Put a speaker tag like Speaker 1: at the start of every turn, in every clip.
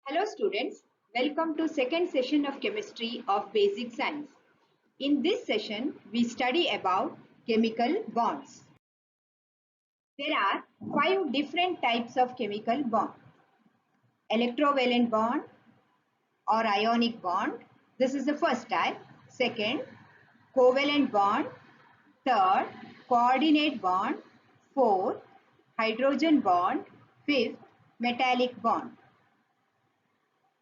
Speaker 1: Hello students, welcome to second session of chemistry of basic science. In this session, we study about chemical bonds. There are 5 different types of chemical bond. Electrovalent bond or ionic bond. This is the first type. Second, covalent bond. Third, coordinate bond. Fourth, hydrogen bond. Fifth, metallic bond.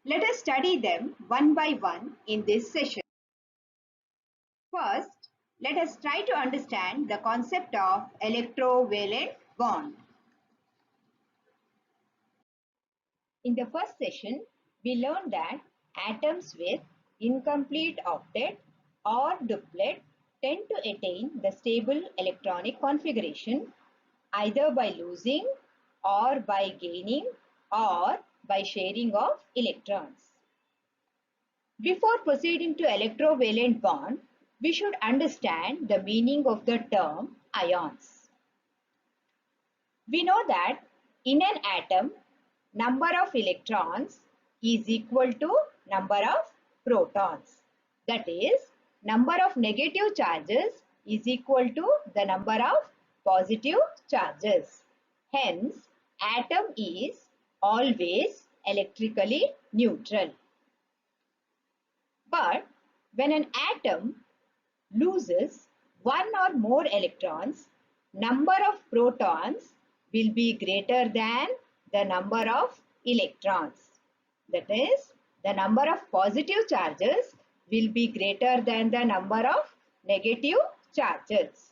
Speaker 1: Let us study them one by one in this session. First, let us try to understand the concept of electrovalent bond. In the first session, we learned that atoms with incomplete octet or duplet tend to attain the stable electronic configuration either by losing or by gaining or by sharing of electrons. Before proceeding to electrovalent bond, we should understand the meaning of the term ions. We know that in an atom, number of electrons is equal to number of protons. That is, number of negative charges is equal to the number of positive charges. Hence, atom is always electrically neutral. But when an atom loses one or more electrons, number of protons will be greater than the number of electrons. That is, the number of positive charges will be greater than the number of negative charges.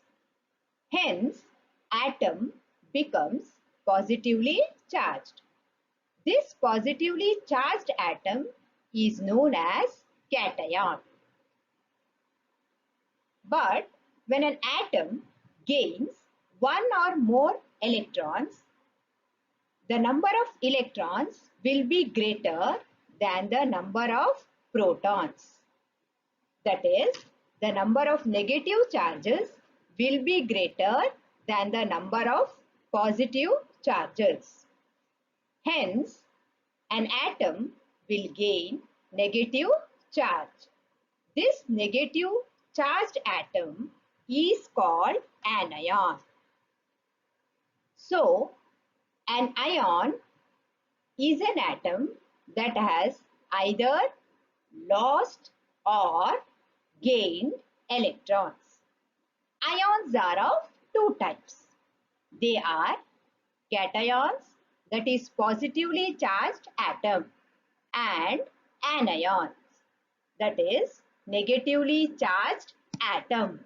Speaker 1: Hence, atom becomes positively charged. This positively charged atom is known as cation. But when an atom gains one or more electrons, the number of electrons will be greater than the number of protons. That is, the number of negative charges will be greater than the number of positive charges. Hence, an atom will gain negative charge. This negative charged atom is called anion. So, an ion is an atom that has either lost or gained electrons. Ions are of two types. They are cations, that is positively charged atom, and anions, that is negatively charged atom.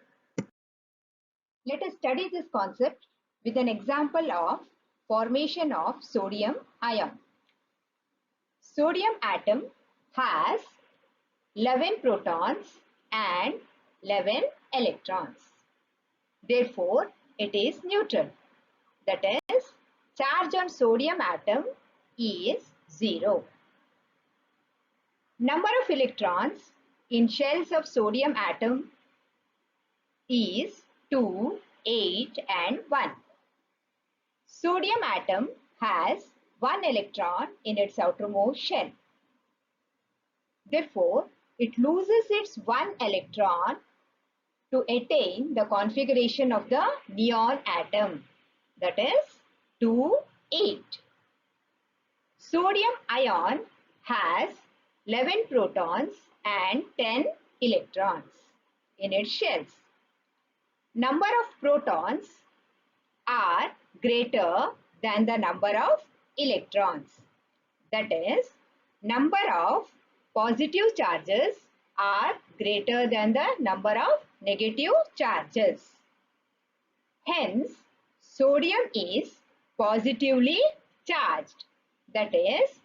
Speaker 1: Let us study this concept with an example of formation of sodium ion. Sodium atom has 11 protons and 11 electrons. Therefore, it is neutral. That is, charge on sodium atom is 0. Number of electrons in shells of sodium atom is 2, 8 and 1. Sodium atom has 1 electron in its outermost shell. Therefore, it loses its 1 electron to attain the configuration of the neon atom, that is 2, 8. Sodium ion has 11 protons and 10 electrons in its shells. Number of protons are greater than the number of electrons. That is, number of positive charges are greater than the number of negative charges. Hence, sodium is positively charged. That is,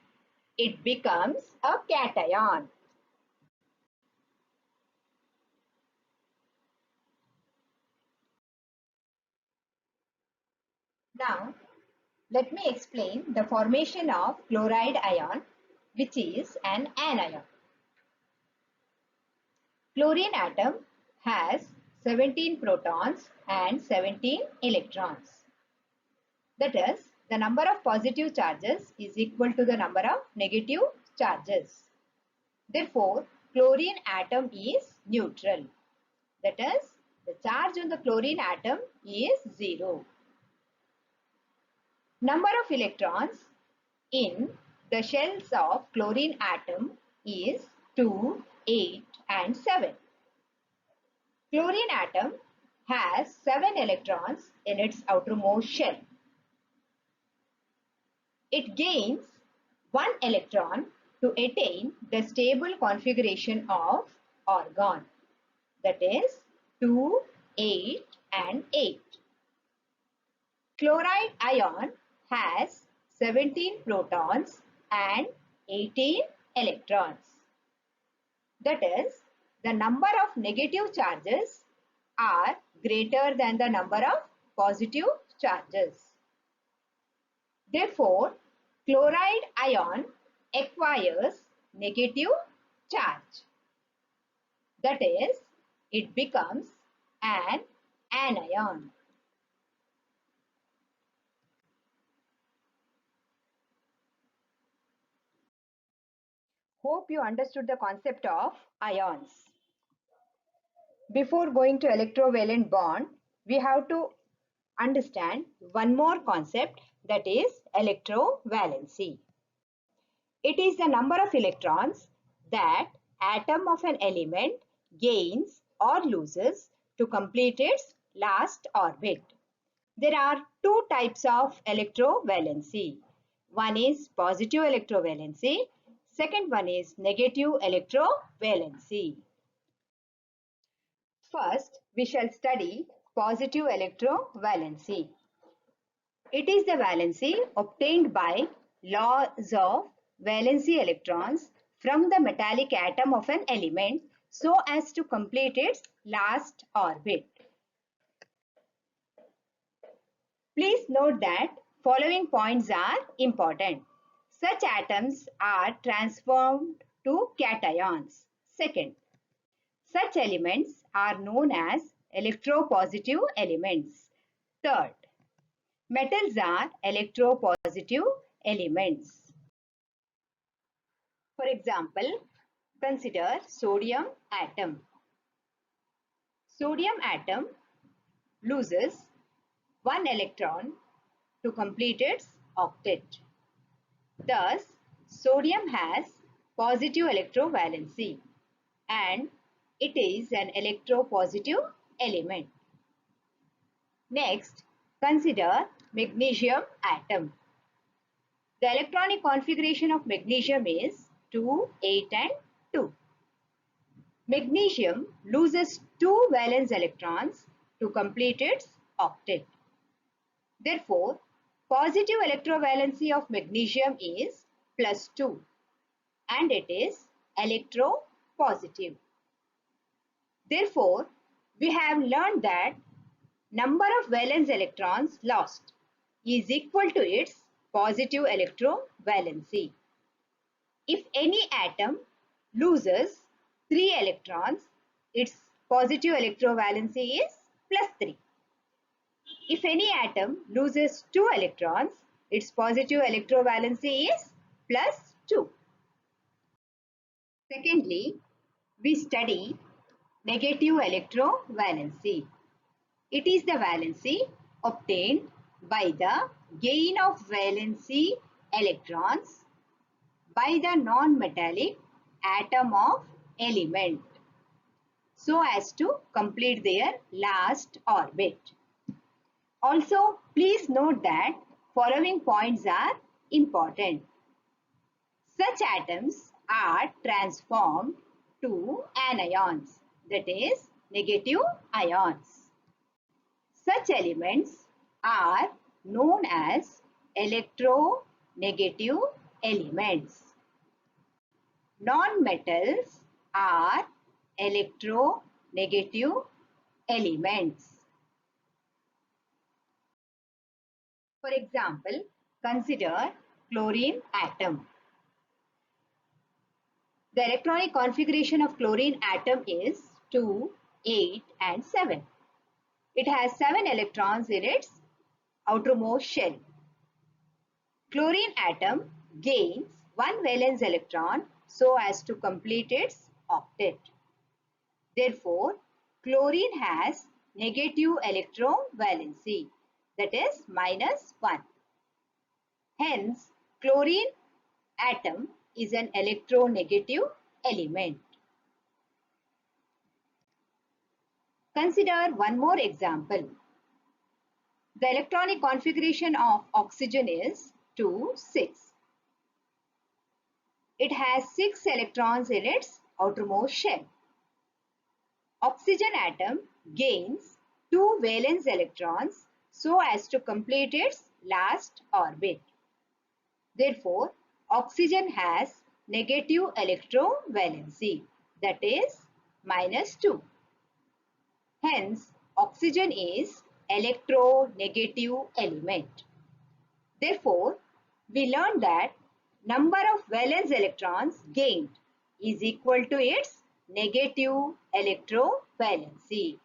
Speaker 1: it becomes a cation. Now, let me explain the formation of chloride ion, which is an anion. Chlorine atom has 17 protons and 17 electrons. That is, the number of positive charges is equal to the number of negative charges. Therefore, chlorine atom is neutral. That is, the charge on the chlorine atom is 0. Number of electrons in the shells of chlorine atom is 2, 8 and 7. Chlorine atom has 7 electrons in its outermost shell. It gains 1 electron to attain the stable configuration of argon, that is 2, 8 and 8. Chloride ion has 17 protons and 18 electrons. That is, the number of negative charges are greater than the number of positive charges. Therefore, chloride ion acquires negative charge. That is, it becomes an anion. Hope you understood the concept of ions. Before going to electrovalent bond, we have to understand one more concept, that is electrovalency. It is the number of electrons that atom of an element gains or loses to complete its last orbit. There are two types of electrovalency. One is positive electrovalency. Second one is negative electrovalency. First, we shall study positive electrovalency. It is the valency obtained by laws of valency electrons from the metallic atom of an element so as to complete its last orbit. Please note that following points are important. Such atoms are transformed to cations. Second, such elements are known as electropositive elements. Third, metals are electropositive elements. For example, consider sodium atom. Sodium atom loses 1 electron to complete its octet. Thus, sodium has positive electrovalency and it is an electropositive element. Next, consider magnesium atom. The electronic configuration of magnesium is 2, 8 and 2. Magnesium loses 2 valence electrons to complete its octet. Therefore, positive electrovalency of magnesium is +2 and it is electropositive. Therefore, we have learned that number of valence electrons lost is equal to its positive electrovalency. If any atom loses 3 electrons, its positive electrovalency is +3. If any atom loses 2 electrons, its positive electrovalency is +2. Secondly, we study negative electrovalency. It is the valency obtained by the gain of valency electrons by the non-metallic atom of element so as to complete their last orbit. Also, please note that following points are important. Such atoms are transformed to anions, that is negative ions. Such elements are known as electronegative elements. Non-metals are electronegative elements. For example, consider chlorine atom. The electronic configuration of chlorine atom is 2, 8 and 7. It has 7 electrons in its outermost shell. Chlorine atom gains one valence electron so as to complete its octet. Therefore, chlorine has negative electrovalency, that is -1. Hence, chlorine atom is an electronegative element. Consider one more example. The electronic configuration of oxygen is 2, 6. It has 6 electrons in its outermost shell. Oxygen atom gains 2 valence electrons so as to complete its last orbit. Therefore, oxygen has negative electrovalency, that is -2. Hence, oxygen is electronegative element. Therefore, we learned that number of valence electrons gained is equal to its negative electrovalency.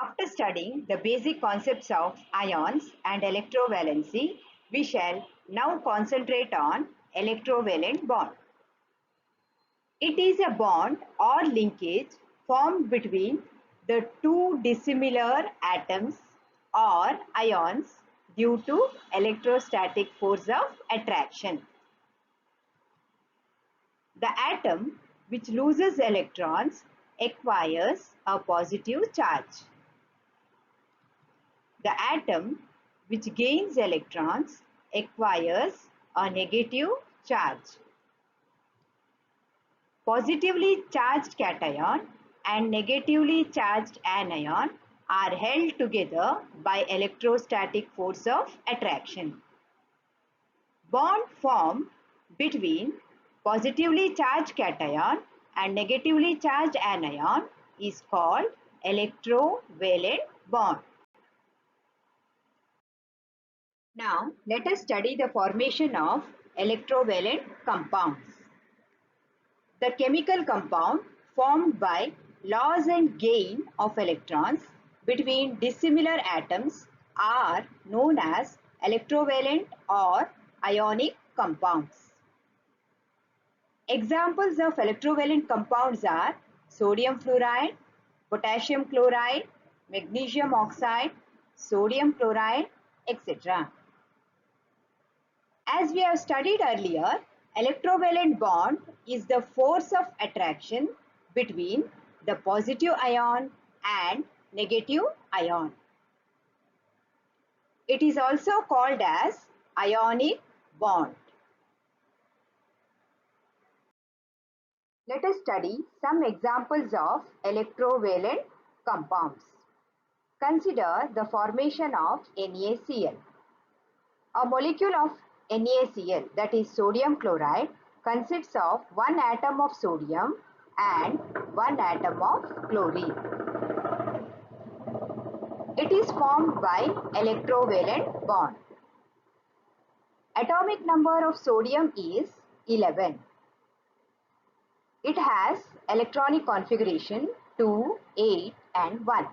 Speaker 1: After studying the basic concepts of ions and electrovalency, we shall now concentrate on electrovalent bond. It is a bond or linkage formed between the two dissimilar atoms or ions due to electrostatic force of attraction. The atom which loses electrons acquires a positive charge. The atom which gains electrons acquires a negative charge. Positively charged cation and negatively charged anion are held together by electrostatic force of attraction. Bond formed between positively charged cation and negatively charged anion is called electrovalent bond. Now, let us study the formation of electrovalent compounds. The chemical compound formed by loss and gain of electrons between dissimilar atoms are known as electrovalent or ionic compounds. Examples of electrovalent compounds are sodium fluoride, potassium chloride, magnesium oxide, sodium chloride, etc. As we have studied earlier, electrovalent bond is the force of attraction between the positive ion and negative ion. It is also called as ionic bond. Let us study some examples of electrovalent compounds. Consider the formation of NaCl. A molecule of NaCl, that is sodium chloride, consists of one atom of sodium and one atom of chlorine. It is formed by electrovalent bond. Atomic number of sodium is 11. It has electronic configuration 2, 8 and 1.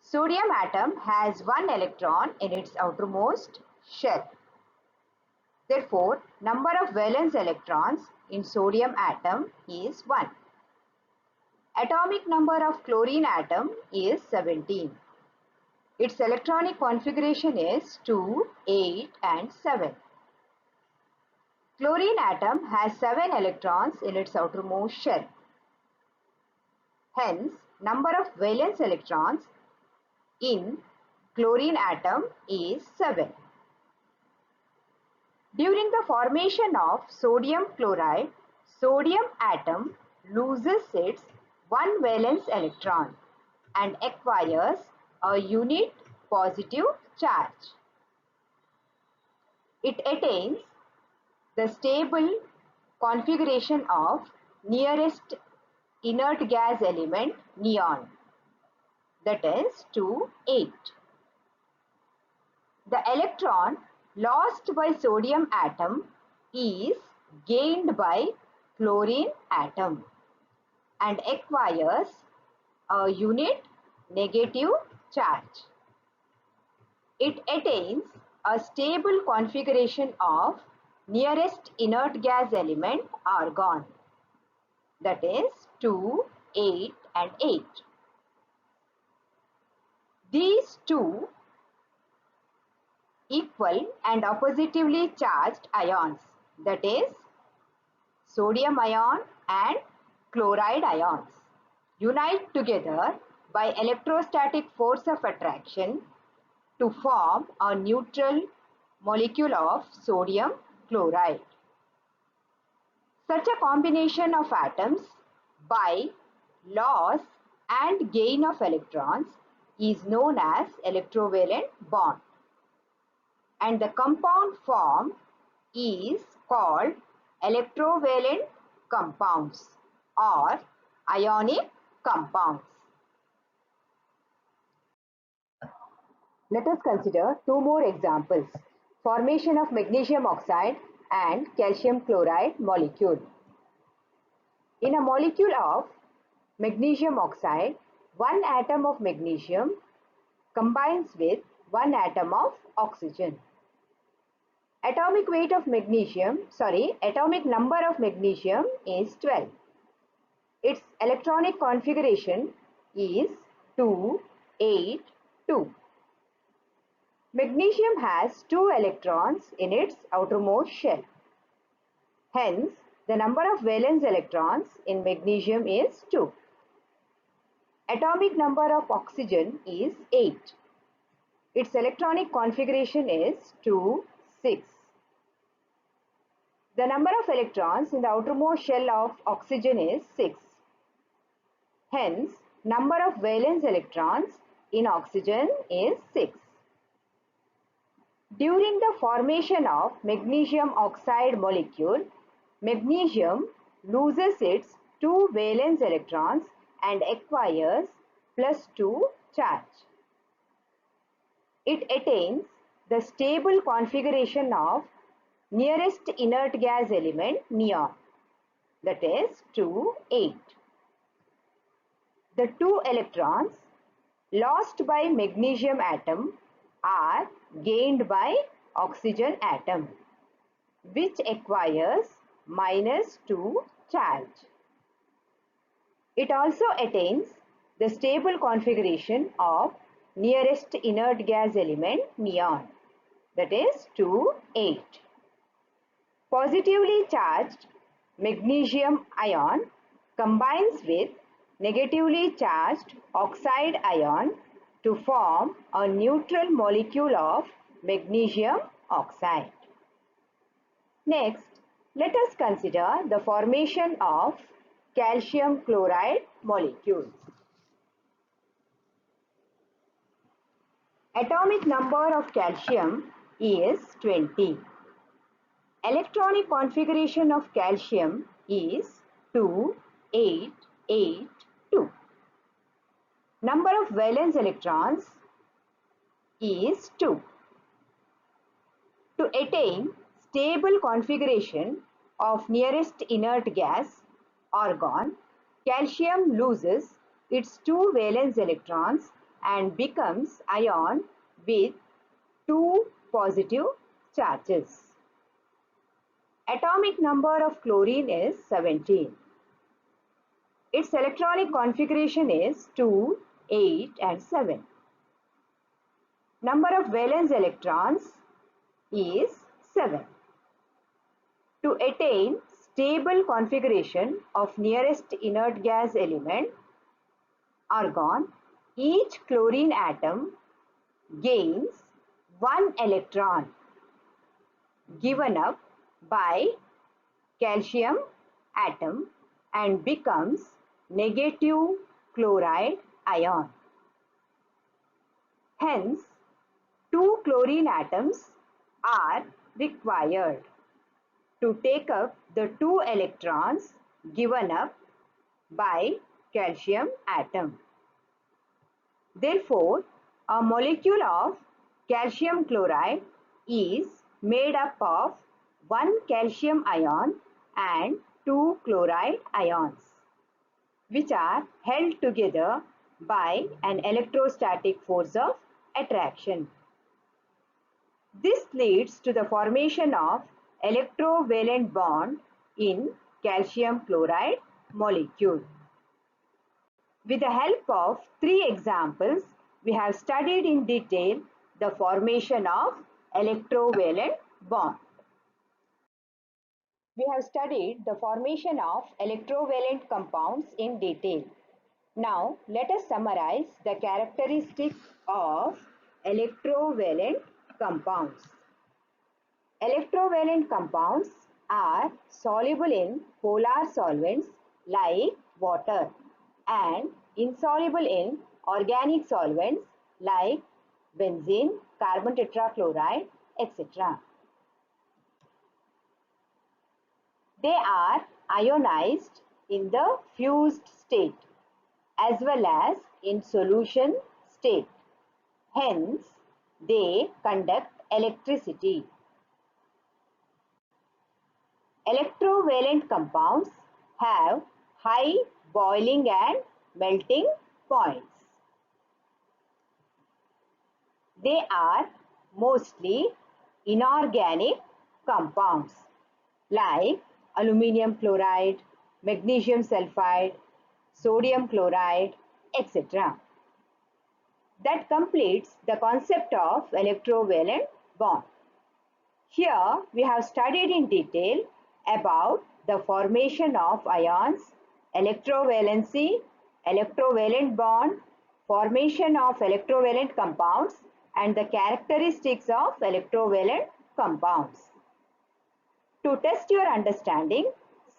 Speaker 1: Sodium atom has one electron in its outermost shell. Therefore, number of valence electrons in sodium atom is 1. Atomic number of chlorine atom is 17. Its electronic configuration is 2, 8 and 7. Chlorine atom has 7 electrons in its outermost shell. Hence, number of valence electrons in chlorine atom is 7. During the formation of sodium chloride, sodium atom loses its one valence electron and acquires a unit positive charge. It attains the stable configuration of nearest inert gas element neon, that is 2, 8. The electron lost by sodium atom is gained by chlorine atom and acquires a unit negative charge. It attains a stable configuration of nearest inert gas element argon, that is 2, 8 and 8. These two equal and oppositively charged ions, that is sodium ion and chloride ions, unite together by electrostatic force of attraction to form a neutral molecule of sodium chloride. Such a combination of atoms by loss and gain of electrons is known as electrovalent bond, and the compound form is called electrovalent compounds or ionic compounds. Let us consider two more examples: formation of magnesium oxide and calcium chloride molecule. In a molecule of magnesium oxide, one atom of magnesium combines with one atom of oxygen. Atomic number of magnesium is 12. Its electronic configuration is 2, 8, 2. Magnesium has 2 electrons in its outermost shell. Hence, the number of valence electrons in magnesium is 2. Atomic number of oxygen is 8. Its electronic configuration is 2, 6. The number of electrons in the outermost shell of oxygen is 6. Hence, number of valence electrons in oxygen is 6. During the formation of magnesium oxide molecule, magnesium loses its 2 valence electrons and acquires +2 charge. It attains the stable configuration of nearest inert gas element neon, that is 2, 8. The 2 electrons lost by magnesium atom are gained by oxygen atom, which acquires -2 charge. It also attains the stable configuration of nearest inert gas element neon, that is 2, 8. Positively charged magnesium ion combines with negatively charged oxide ion to form a neutral molecule of magnesium oxide. Next, let us consider the formation of calcium chloride molecule. Atomic number of calcium is 20. Electronic configuration of calcium is 2, 8, 8, 2. Number of valence electrons is 2. To attain stable configuration of nearest inert gas, argon, calcium loses its 2 valence electrons and becomes ion with 2 positive charges. Atomic number of chlorine is 17. Its electronic configuration is 2, 8 and 7. Number of valence electrons is 7. To attain stable configuration of nearest inert gas element, argon, each chlorine atom gains 1 electron given up by calcium atom and becomes negative chloride ion. Hence, 2 chlorine atoms are required to take up the 2 electrons given up by calcium atom. Therefore, a molecule of calcium chloride is made up of 1 calcium ion and 2 chloride ions, which are held together by an electrostatic force of attraction. This leads to the formation of electrovalent bond in calcium chloride molecule. With the help of 3 examples, we have studied in detail the formation of electrovalent bond. We have studied the formation of electrovalent compounds in detail. Now, let us summarize the characteristics of electrovalent compounds. Electrovalent compounds are soluble in polar solvents like water and insoluble in organic solvents like benzene, carbon tetrachloride, etc. They are ionized in the fused state as well as in solution state. Hence, they conduct electricity. Electrovalent compounds have high boiling and melting points. They are mostly inorganic compounds like aluminum chloride, magnesium sulfide, sodium chloride, etc. That completes the concept of electrovalent bond. Here we have studied in detail about the formation of ions, electrovalency, electrovalent bond, formation of electrovalent compounds, and the characteristics of electrovalent compounds. To test your understanding,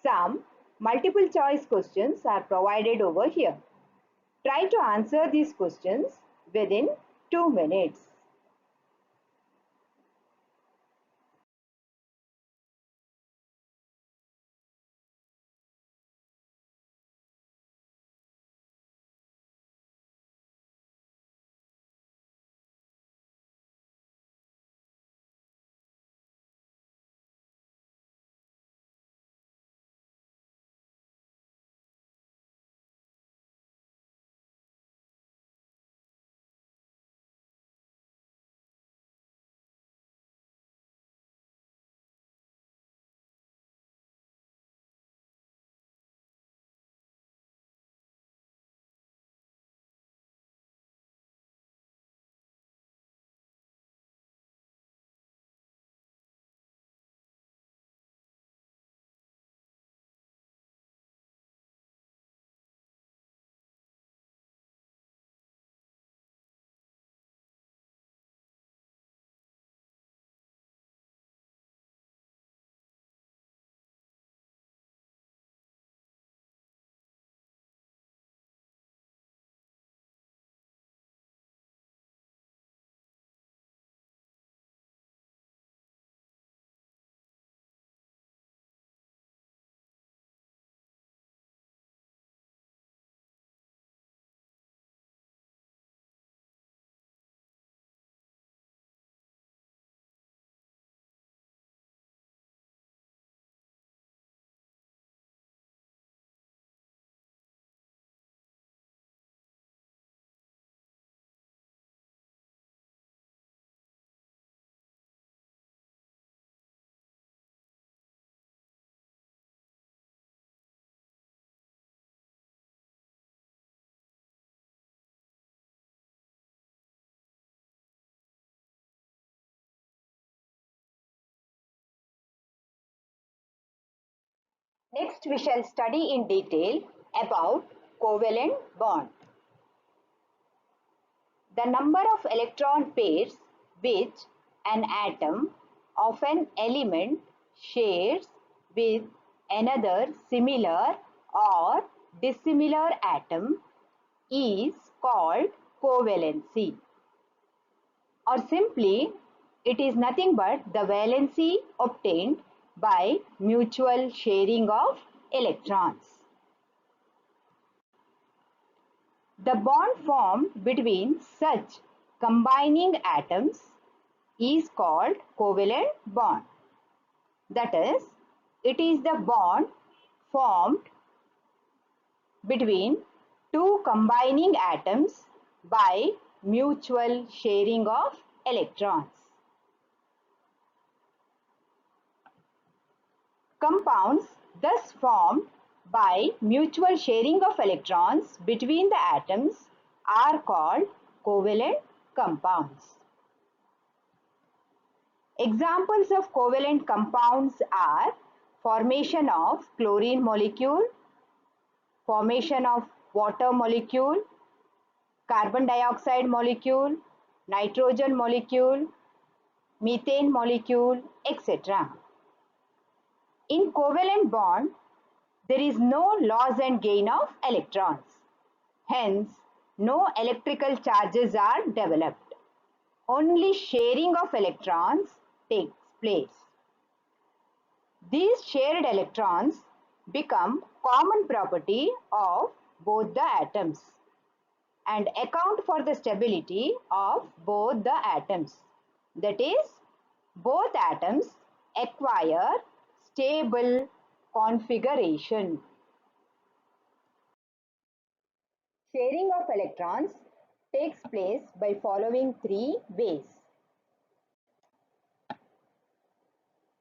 Speaker 1: some multiple choice questions are provided over here. Try to answer these questions within 2 minutes. Next, we shall study in detail about covalent bond. The number of electron pairs which an atom of an element shares with another similar or dissimilar atom is called covalency. Or simply, it is nothing but the valency obtained by mutual sharing of electrons. The bond formed between such combining atoms is called covalent bond. That is, it is the bond formed between two combining atoms by mutual sharing of electrons. Compounds thus formed by mutual sharing of electrons between the atoms are called covalent compounds. Examples of covalent compounds are formation of chlorine molecule, formation of water molecule, carbon dioxide molecule, nitrogen molecule, methane molecule, etc. In covalent bond, there is no loss and gain of electrons. Hence, no electrical charges are developed. Only sharing of electrons takes place. These shared electrons become common property of both the atoms and account for the stability of both the atoms. That is, both atoms acquire stable configuration. Sharing of electrons takes place by following three ways.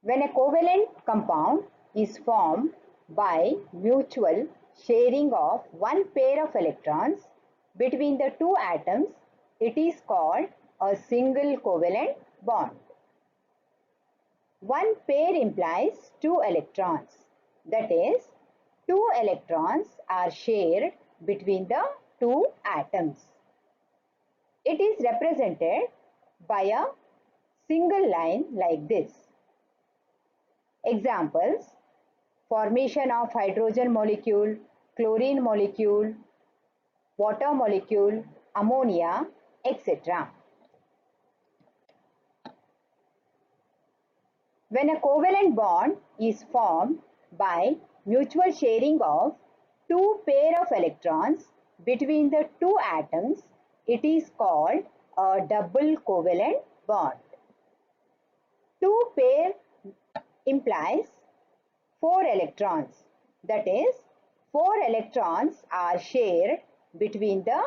Speaker 1: When a covalent compound is formed by mutual sharing of one pair of electrons between the two atoms, it is called a single covalent bond. One pair implies two electrons. That is, two electrons are shared between the two atoms. It is represented by a single line like this. Examples: formation of hydrogen molecule, chlorine molecule, water molecule, ammonia, etc. When a covalent bond is formed by mutual sharing of two pair of electrons between the two atoms, it is called a double covalent bond. Two pair implies 4 electrons. That is, 4 electrons are shared between the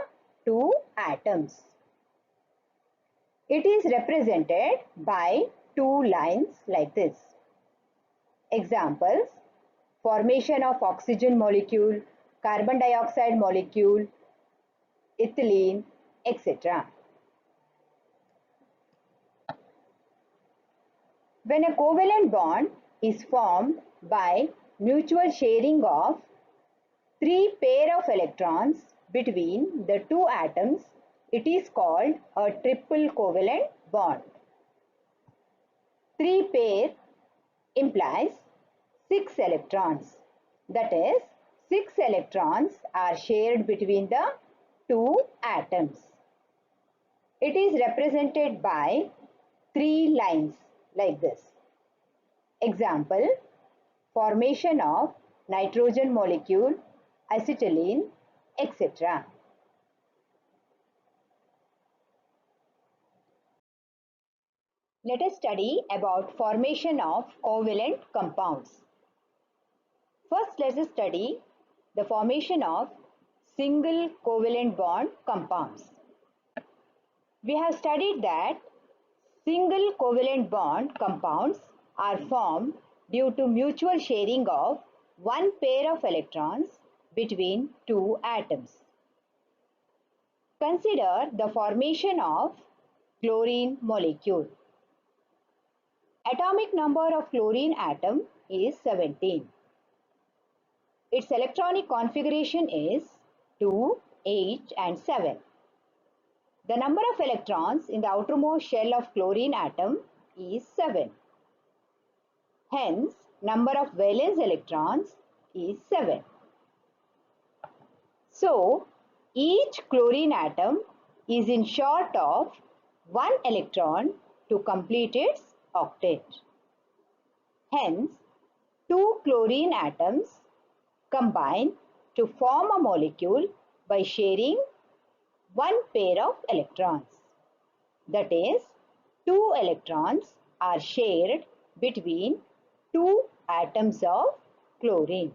Speaker 1: two atoms. It is represented by two lines like this. Examples: formation of oxygen molecule, carbon dioxide molecule, ethylene, etc. When a covalent bond is formed by mutual sharing of 3 pair of electrons between the two atoms, it is called a triple covalent bond. 3 pair implies 6 electrons. That is, 6 electrons are shared between the two atoms. It is represented by 3 lines like this. Example: formation of nitrogen molecule, acetylene, etc. Let us study about formation of covalent compounds. First, let us study the formation of single covalent bond compounds. We have studied that single covalent bond compounds are formed due to mutual sharing of one pair of electrons between two atoms. Consider the formation of chlorine molecule. Atomic number of chlorine atom is 17. Its electronic configuration is 2, 8 and 7. The number of electrons in the outermost shell of chlorine atom is 7. Hence, number of valence electrons is 7. So, each chlorine atom is in short of 1 electron to complete its octet. Hence, 2 chlorine atoms combine to form a molecule by sharing one pair of electrons. That is, 2 electrons are shared between 2 atoms of chlorine.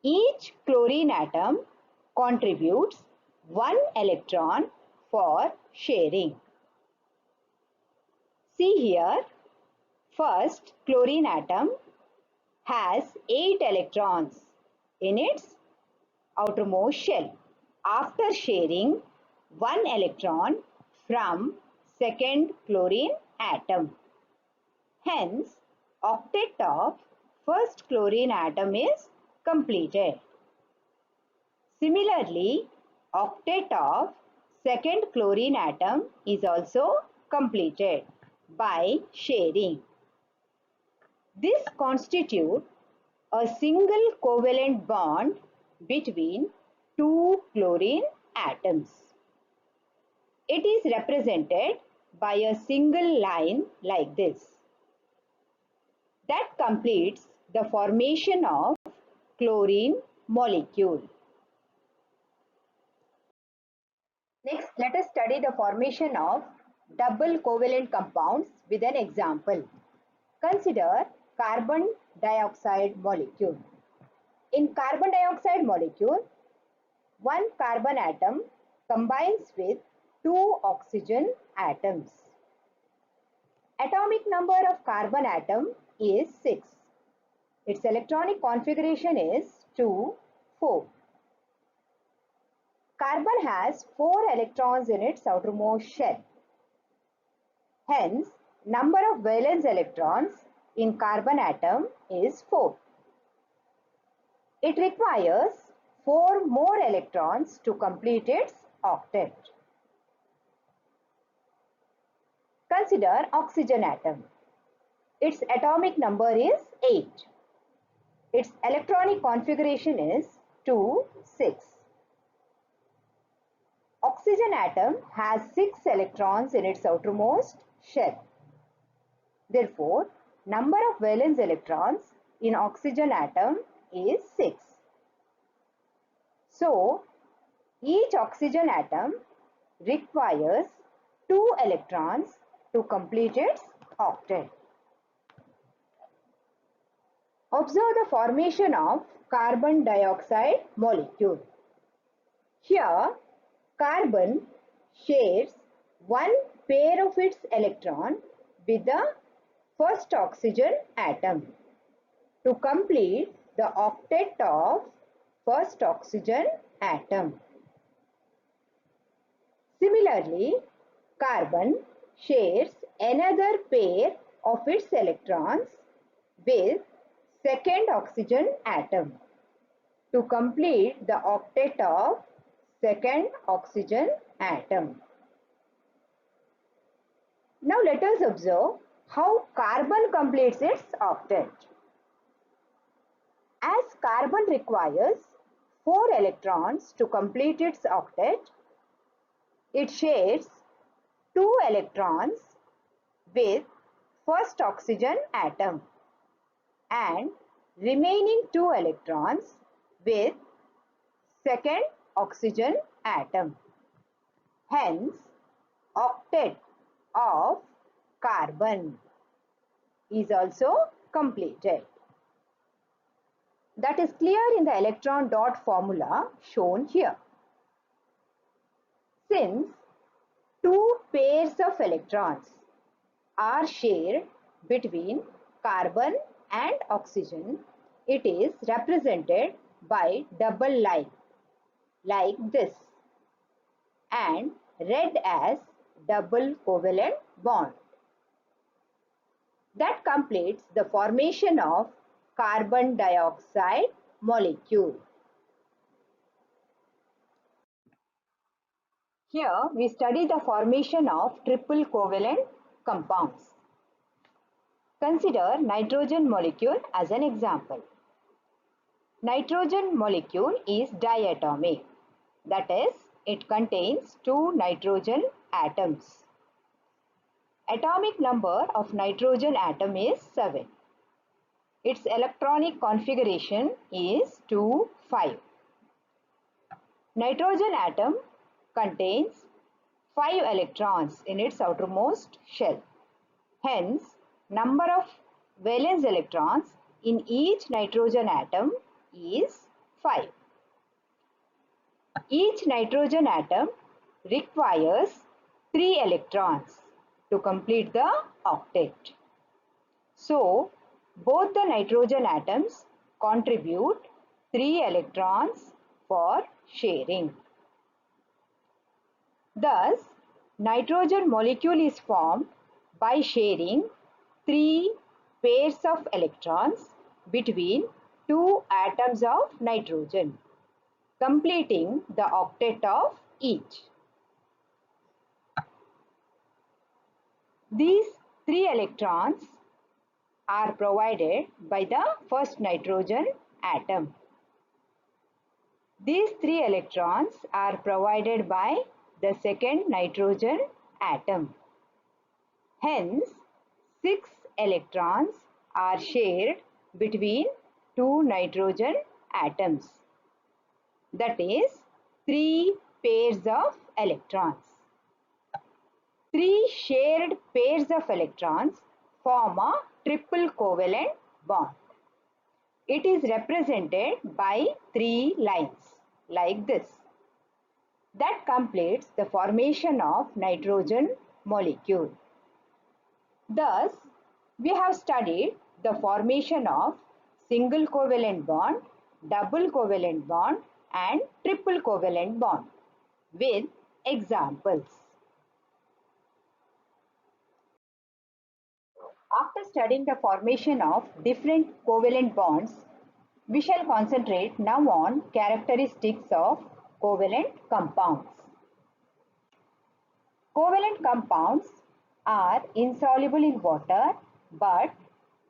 Speaker 1: Each chlorine atom contributes 1 electron for sharing. See here, First chlorine atom has 8 electrons in its outermost shell after sharing 1 electron from second chlorine atom. Hence, octet of first chlorine atom is completed. Similarly, octet of second chlorine atom is also completed by sharing. This constitutes a single covalent bond between two chlorine atoms. It is represented by a single line like this. That completes the formation of chlorine molecule. Next, let us study the formation of double covalent compounds with an example. Consider carbon dioxide molecule. In carbon dioxide molecule, one carbon atom combines with two oxygen atoms. Atomic number of carbon atom is 6. Its electronic configuration is 2, 4. Carbon has 4 electrons in its outermost shell. Hence, number of valence electrons in carbon atom is 4. It requires 4 more electrons to complete its octet. Consider oxygen atom. Its atomic number is 8. Its electronic configuration is 2, 6. Oxygen atom has 6 electrons in its outermost shell. Therefore, number of valence electrons in oxygen atom is 6. So, each oxygen atom requires 2 electrons to complete its octet. Observe the formation of carbon dioxide molecule. Here, carbon shares one pair of its electron with the first oxygen atom to complete the octet of first oxygen atom. Similarly, carbon shares another pair of its electrons with second oxygen atom to complete the octet of second oxygen atom. Now let us observe how carbon completes its octet. As carbon requires 4 electrons to complete its octet, it shares 2 electrons with first oxygen atom and remaining 2 electrons with second oxygen atom. Hence, octet of carbon is also completed. That is clear in the electron dot formula shown here. Since 2 pairs of electrons are shared between carbon and oxygen, it is represented by double line like this and read as double covalent bond. That completes the formation of carbon dioxide molecule. Here we study the formation of triple covalent compounds. Consider nitrogen molecule as an example. Nitrogen molecule is diatomic. That is, it contains 2 nitrogen atoms. Atomic number of nitrogen atom is 7. Its electronic configuration is 2, 5. Nitrogen atom contains 5 electrons in its outermost shell. Hence, number of valence electrons in each nitrogen atom is 5. Each nitrogen atom requires 3 electrons to complete the octet. So, both the nitrogen atoms contribute 3 electrons for sharing. Thus, nitrogen molecule is formed by sharing 3 pairs of electrons between 2 atoms of nitrogen, completing the octet of each. These 3 electrons are provided by the first nitrogen atom. These 3 electrons are provided by the second nitrogen atom. Hence, 6 electrons are shared between 2 nitrogen atoms. That is 3 pairs of electrons. 3 shared pairs of electrons form a triple covalent bond. It is represented by 3 lines like this. That completes the formation of nitrogen molecule. Thus, we have studied the formation of single covalent bond, double covalent bond and triple covalent bond with examples. After studying the formation of different covalent bonds, we shall concentrate now on characteristics of covalent compounds. Covalent compounds are insoluble in water but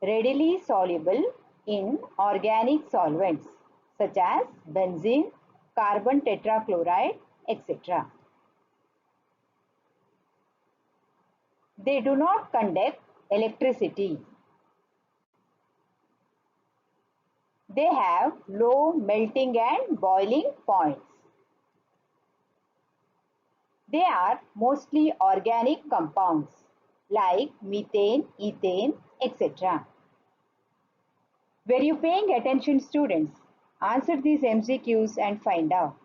Speaker 1: readily soluble in organic solvents such as benzene, carbon tetrachloride, etc. They do not conduct electricity. They have low melting and boiling points. They are mostly organic compounds like methane, ethane, etc. Were you paying attention, students? Answer these MCQs and find out.